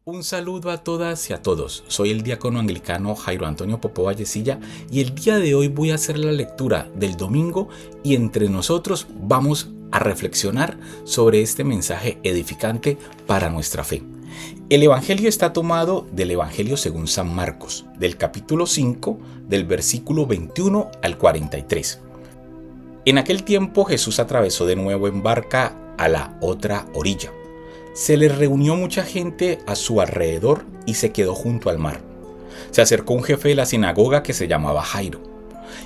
Un saludo a todas y a todos. Soy el diácono anglicano Jairo Antonio Popó Vallecilla y el día de hoy voy a hacer la lectura del domingo y entre nosotros vamos a reflexionar sobre este mensaje edificante para nuestra fe. El evangelio está tomado del evangelio según San Marcos, del capítulo 5, del versículo 21 al 43. En aquel tiempo Jesús atravesó de nuevo en barca a la otra orilla. Se le reunió mucha gente a su alrededor y se quedó junto al mar. Se acercó un jefe de la sinagoga que se llamaba Jairo,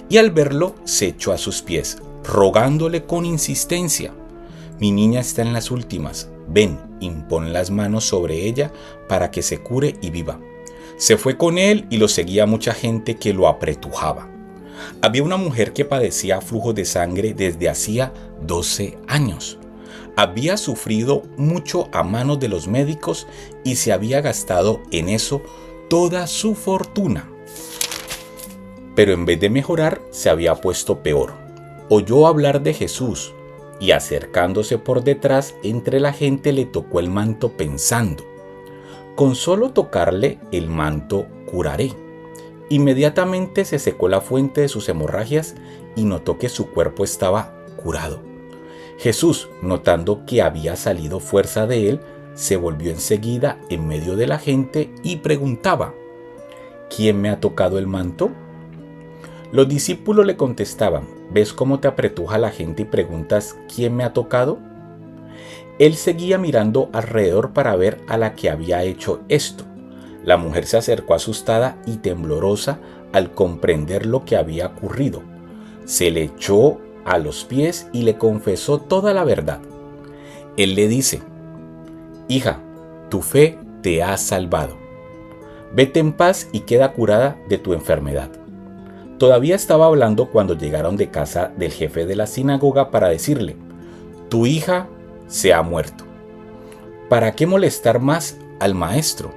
y al verlo se echó a sus pies, rogándole con insistencia: «Mi niña está en las últimas, ven, impon las manos sobre ella para que se cure y viva». Se fue con él y lo seguía mucha gente que lo apretujaba. Había una mujer que padecía flujos de sangre desde hacía 12 años. Había sufrido mucho a manos de los médicos y se había gastado en eso toda su fortuna. Pero en vez de mejorar, se había puesto peor. Oyó hablar de Jesús y acercándose por detrás entre la gente le tocó el manto pensando: «Con solo tocarle el manto curaré». Inmediatamente se secó la fuente de sus hemorragias y notó que su cuerpo estaba curado. Jesús, notando que había salido fuerza de él, se volvió enseguida en medio de la gente y preguntaba: «¿Quién me ha tocado el manto?». Los discípulos le contestaban: «¿Ves cómo te apretuja la gente y preguntas quién me ha tocado?». Él seguía mirando alrededor para ver a la que había hecho esto. La mujer se acercó asustada y temblorosa al comprender lo que había ocurrido. Se le echó a los pies y le confesó toda la verdad. Él le dice: «Hija, tu fe te ha salvado. Vete en paz y queda curada de tu enfermedad». Todavía estaba hablando cuando llegaron de casa del jefe de la sinagoga para decirle: «Tu hija se ha muerto. ¿Para qué molestar más al maestro?».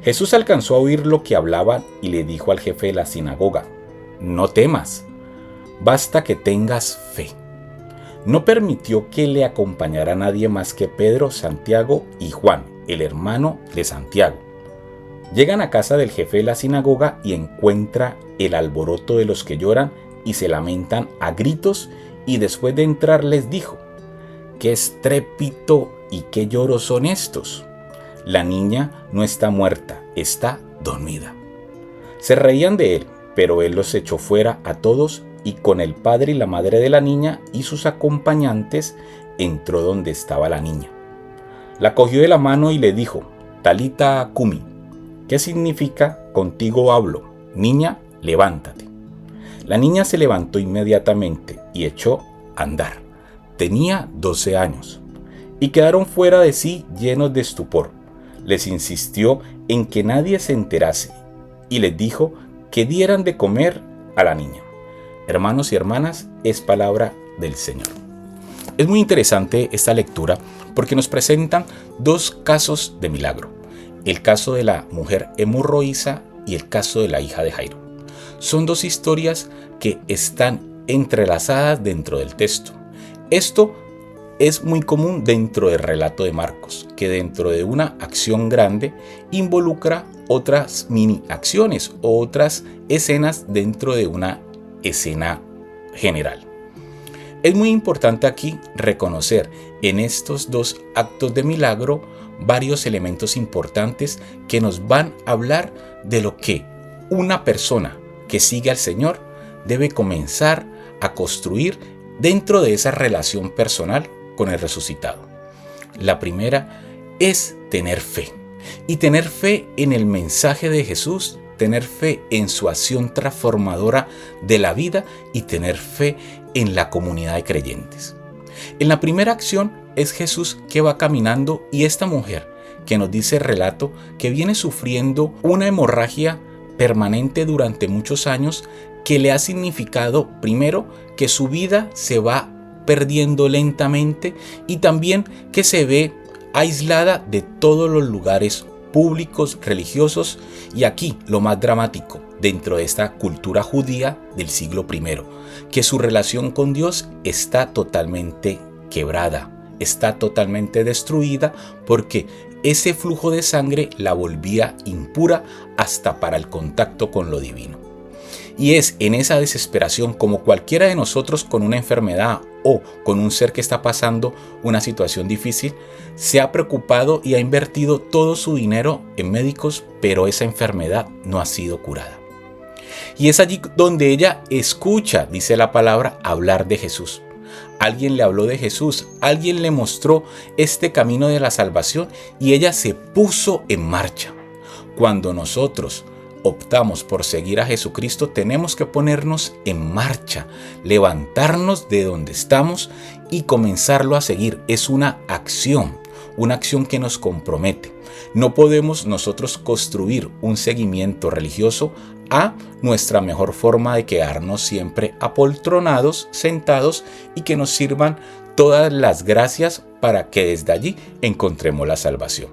Jesús alcanzó a oír lo que hablaban y le dijo al jefe de la sinagoga: «No temas. Basta que tengas fe». No permitió que le acompañara nadie más que Pedro, Santiago y Juan, el hermano de Santiago. Llegan a casa del jefe de la sinagoga y encuentra el alboroto de los que lloran y se lamentan a gritos, y después de entrar les dijo: «¿Qué estrépito y qué lloros son estos? La niña no está muerta, está dormida». Se reían de él, pero él los echó fuera a todos y con el padre y la madre de la niña y sus acompañantes entró donde estaba la niña. La cogió de la mano y le dijo: «Talita cumi», que significa «contigo hablo, niña, levántate». La niña se levantó inmediatamente y echó a andar. Tenía 12 años. Y quedaron fuera de sí llenos de estupor. Les insistió en que nadie se enterase y les dijo que dieran de comer a la niña. Hermanos y hermanas, es palabra del Señor. Es muy interesante esta lectura porque nos presentan dos casos de milagro: el caso de la mujer hemorroísa y el caso de la hija de Jairo. Son dos historias que están entrelazadas dentro del texto. Esto es muy común dentro del relato de Marcos, que dentro de una acción grande involucra otras mini acciones o otras escenas dentro de una escena general. Es muy importante aquí reconocer en estos dos actos de milagro varios elementos importantes que nos van a hablar de lo que una persona que sigue al Señor debe comenzar a construir dentro de esa relación personal con el resucitado. La primera es tener fe, y tener fe en el mensaje de Jesús, tener fe en su acción transformadora de la vida y tener fe en la comunidad de creyentes. En la primera acción es Jesús que va caminando y esta mujer que nos dice el relato que viene sufriendo una hemorragia permanente durante muchos años que le ha significado primero que su vida se va perdiendo lentamente y también que se ve aislada de todos los lugares públicos religiosos, y aquí lo más dramático dentro de esta cultura judía del siglo I, que su relación con Dios está totalmente quebrada, está totalmente destruida porque ese flujo de sangre la volvía impura hasta para el contacto con lo divino. Y es en esa desesperación, como cualquiera de nosotros con una enfermedad o con un ser que está pasando una situación difícil, se ha preocupado y ha invertido todo su dinero en médicos, pero esa enfermedad no ha sido curada. Y es allí donde ella escucha, dice la palabra, hablar de Jesús. Alguien le habló de Jesús, alguien le mostró este camino de la salvación y ella se puso en marcha. Cuando nosotros optamos por seguir a Jesucristo, tenemos que ponernos en marcha, levantarnos de donde estamos y comenzarlo a seguir. Es una acción que nos compromete. No podemos nosotros construir un seguimiento religioso a nuestra mejor forma de quedarnos siempre apoltronados, sentados y que nos sirvan todas las gracias para que desde allí encontremos la salvación.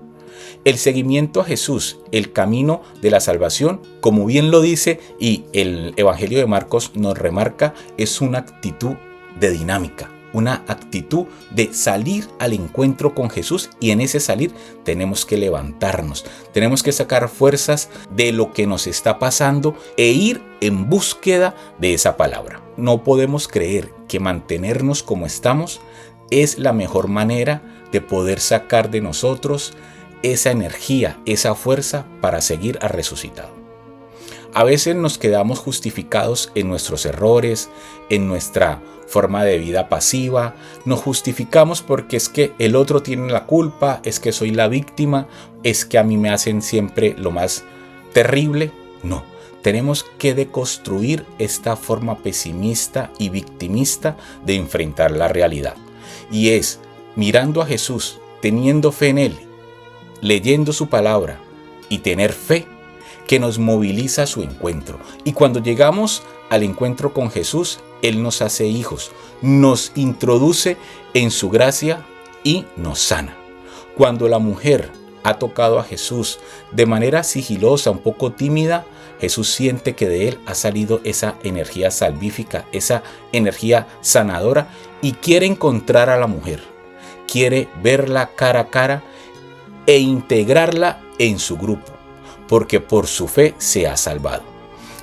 El seguimiento a Jesús, el camino de la salvación, como bien lo dice y el Evangelio de Marcos nos remarca, es una actitud de dinámica, una actitud de salir al encuentro con Jesús, y en ese salir tenemos que levantarnos, tenemos que sacar fuerzas de lo que nos está pasando e ir en búsqueda de esa palabra. No podemos creer que mantenernos como estamos es la mejor manera de poder sacar de nosotros esa energía, esa fuerza para seguir al resucitado. A veces nos quedamos justificados en nuestros errores, en nuestra forma de vida pasiva. Nos justificamos porque es que el otro tiene la culpa, es que soy la víctima, es que a mí me hacen siempre lo más terrible. No, tenemos que deconstruir esta forma pesimista y victimista de enfrentar la realidad. Y es mirando a Jesús, teniendo fe en Él, leyendo su palabra y tener fe que nos moviliza a su encuentro. Y cuando llegamos al encuentro con Jesús, Él nos hace hijos, nos introduce en su gracia y nos sana. Cuando la mujer ha tocado a Jesús de manera sigilosa, un poco tímida, Jesús siente que de Él ha salido esa energía salvífica, esa energía sanadora, y quiere encontrar a la mujer, quiere verla cara a cara e integrarla en su grupo, porque por su fe se ha salvado.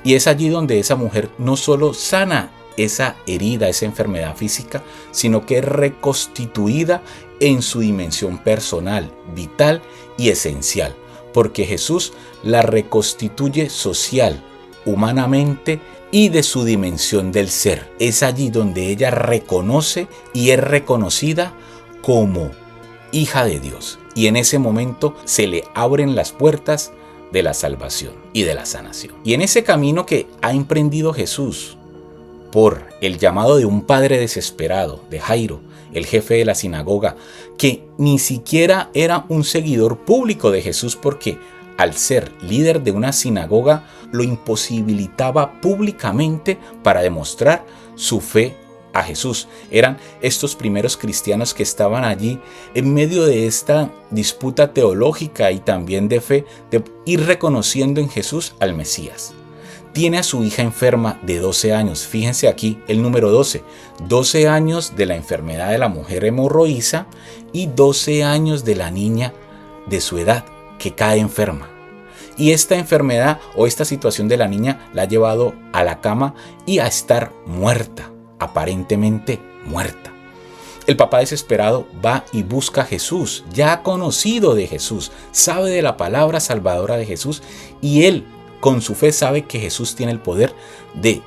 Y es allí donde esa mujer no solo sana esa herida, esa enfermedad física, sino que es reconstituida en su dimensión personal, vital y esencial, porque Jesús la reconstituye social, humanamente y de su dimensión del ser. Es allí donde ella reconoce y es reconocida como hija de Dios. Y en ese momento se le abren las puertas de la salvación y de la sanación. Y en ese camino que ha emprendido Jesús por el llamado de un padre desesperado, de Jairo, el jefe de la sinagoga, que ni siquiera era un seguidor público de Jesús, porque al ser líder de una sinagoga lo imposibilitaba públicamente para demostrar su fe a Jesús. Eran estos primeros cristianos que estaban allí en medio de esta disputa teológica y también de fe, de ir reconociendo en Jesús al Mesías. Tiene a su hija enferma de 12 años. Fíjense aquí el número 12. 12 años de la enfermedad de la mujer hemorroísa y 12 años de la niña de su edad que cae enferma. Y esta enfermedad o esta situación de la niña la ha llevado a la cama y a estar muerta, aparentemente muerta. El papá desesperado va y busca a Jesús, ya ha conocido de Jesús, sabe de la palabra salvadora de Jesús, y él con su fe sabe que Jesús tiene el poder de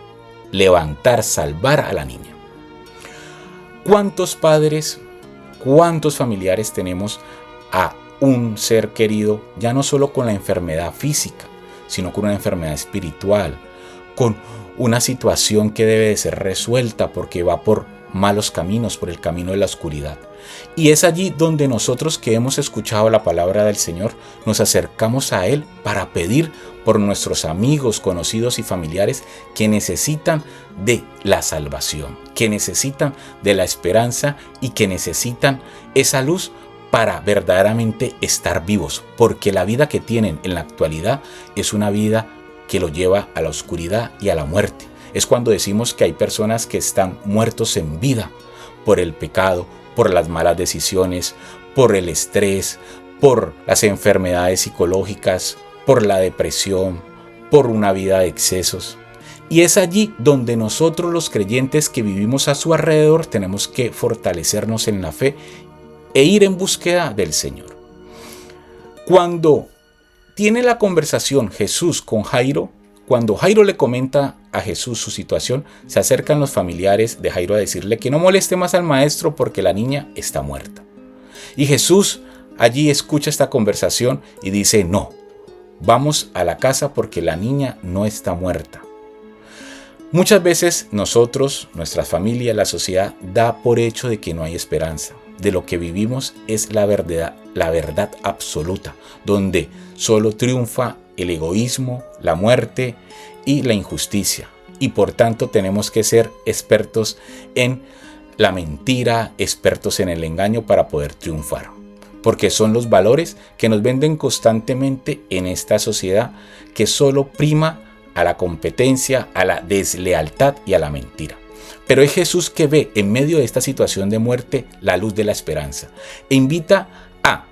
levantar, salvar a la niña. ¿Cuántos padres, cuántos familiares tenemos a un ser querido, ya no solo con la enfermedad física, sino con una enfermedad espiritual, con una situación que debe de ser resuelta porque va por malos caminos, por el camino de la oscuridad? Y es allí donde nosotros, que hemos escuchado la palabra del Señor, nos acercamos a Él para pedir por nuestros amigos, conocidos y familiares que necesitan de la salvación, que necesitan de la esperanza y que necesitan esa luz para verdaderamente estar vivos, porque la vida que tienen en la actualidad es una vida que lo lleva a la oscuridad y a la muerte. Es cuando decimos que hay personas que están muertos en vida por el pecado, por las malas decisiones, por el estrés, por las enfermedades psicológicas, por la depresión, por una vida de excesos. Y es allí donde nosotros los creyentes que vivimos a su alrededor tenemos que fortalecernos en la fe e ir en búsqueda del Señor. Cuando tiene la conversación Jesús con Jairo, cuando Jairo le comenta a Jesús su situación, se acercan los familiares de Jairo a decirle que no moleste más al maestro porque la niña está muerta. Y Jesús allí escucha esta conversación y dice: no, vamos a la casa porque la niña no está muerta. Muchas veces nosotros, nuestra familia, la sociedad da por hecho de que no hay esperanza. De lo que vivimos es la verdad absoluta, donde solo triunfa el egoísmo, la muerte y la injusticia. Y por tanto tenemos que ser expertos en la mentira, expertos en el engaño para poder triunfar. Porque son los valores que nos venden constantemente en esta sociedad que solo prima a la competencia, a la deslealtad y a la mentira. Pero es Jesús que ve en medio de esta situación de muerte la luz de la esperanza e invita a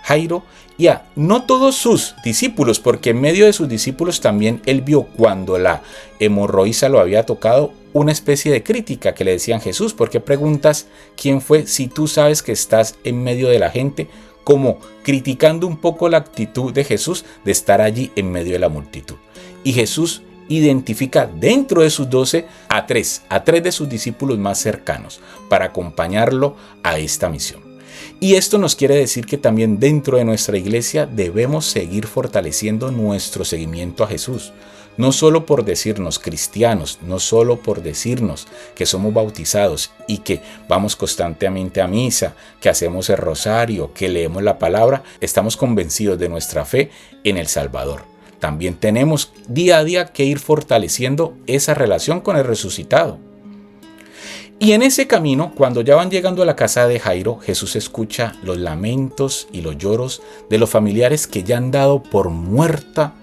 Jairo y a no todos sus discípulos, porque en medio de sus discípulos también él vio, cuando la hemorroísa lo había tocado, una especie de crítica que le decían: Jesús, ¿por qué preguntas quién fue si tú sabes que estás en medio de la gente? Como criticando un poco la actitud de Jesús de estar allí en medio de la multitud. Y Jesús identifica dentro de sus 12 a tres de sus discípulos más cercanos para acompañarlo a esta misión. Y esto nos quiere decir que también dentro de nuestra iglesia debemos seguir fortaleciendo nuestro seguimiento a Jesús. No solo por decirnos cristianos, no solo por decirnos que somos bautizados y que vamos constantemente a misa, que hacemos el rosario, que leemos la palabra, estamos convencidos de nuestra fe en el Salvador. También tenemos día a día que ir fortaleciendo esa relación con el resucitado. Y en ese camino, cuando ya van llegando a la casa de Jairo, Jesús escucha los lamentos y los lloros de los familiares que ya han dado por muerta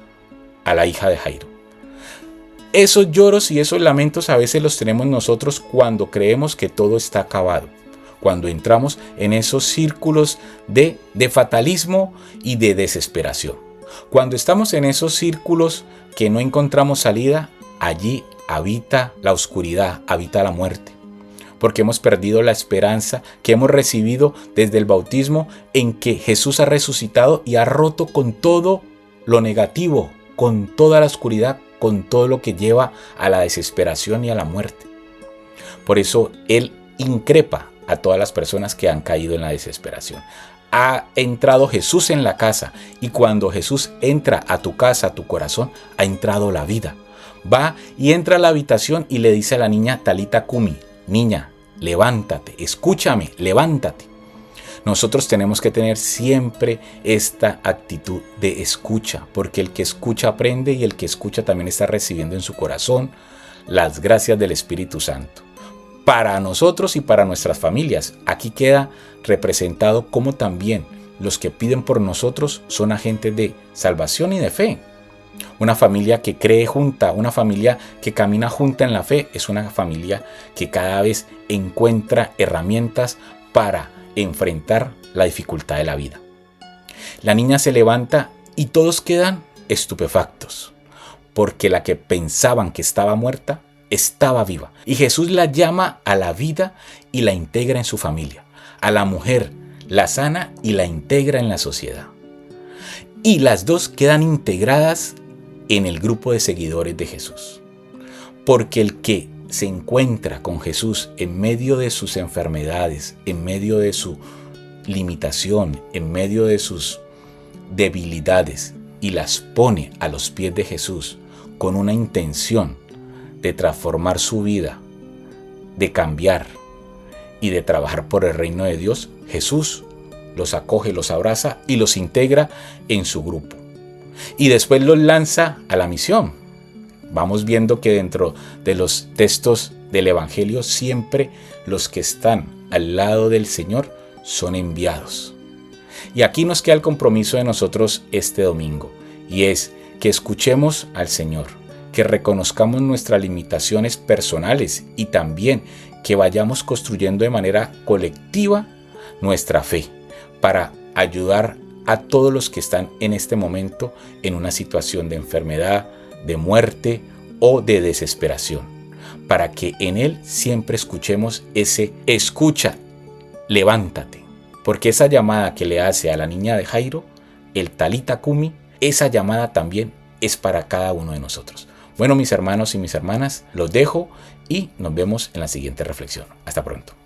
a la hija de Jairo. Esos lloros y esos lamentos a veces los tenemos nosotros cuando creemos que todo está acabado, cuando entramos en esos círculos de fatalismo y de desesperación. Cuando estamos en esos círculos que no encontramos salida, allí habita la oscuridad, habita la muerte. Porque hemos perdido la esperanza que hemos recibido desde el bautismo, en que Jesús ha resucitado y ha roto con todo lo negativo, con toda la oscuridad, con todo lo que lleva a la desesperación y a la muerte. Por eso Él increpa a todas las personas que han caído en la desesperación. Ha entrado Jesús en la casa, y cuando Jesús entra a tu casa, a tu corazón, ha entrado la vida. Va y entra a la habitación y le dice a la niña: Talita Kumi, niña, levántate, escúchame, levántate. Nosotros tenemos que tener siempre esta actitud de escucha, porque el que escucha aprende, y el que escucha también está recibiendo en su corazón las gracias del Espíritu Santo. Para nosotros y para nuestras familias, aquí queda representado cómo también los que piden por nosotros son agentes de salvación y de fe. Una familia que cree junta, una familia que camina junta en la fe, es una familia que cada vez encuentra herramientas para enfrentar la dificultad de la vida. La niña se levanta y todos quedan estupefactos, porque la que pensaban que estaba muerta estaba viva. Y Jesús la llama a la vida y la integra en su familia. A la mujer la sana y la integra en la sociedad. Y las dos quedan integradas en el grupo de seguidores de Jesús. Porque el que se encuentra con Jesús en medio de sus enfermedades, en medio de su limitación, en medio de sus debilidades, y las pone a los pies de Jesús con una intención de transformar su vida, de cambiar y de trabajar por el reino de Dios, Jesús los acoge, los abraza y los integra en su grupo. Y después los lanza a la misión. Vamos viendo que dentro de los textos del Evangelio siempre los que están al lado del Señor son enviados. Y aquí nos queda el compromiso de nosotros este domingo, y es que escuchemos al Señor, que reconozcamos nuestras limitaciones personales y también que vayamos construyendo de manera colectiva nuestra fe para ayudar a todos los que están en este momento en una situación de enfermedad, de muerte o de desesperación, para que en Él siempre escuchemos ese escucha, levántate, porque esa llamada que le hace a la niña de Jairo, el Talita Cumi, esa llamada también es para cada uno de nosotros. Bueno, mis hermanos y mis hermanas, los dejo y nos vemos en la siguiente reflexión. Hasta pronto.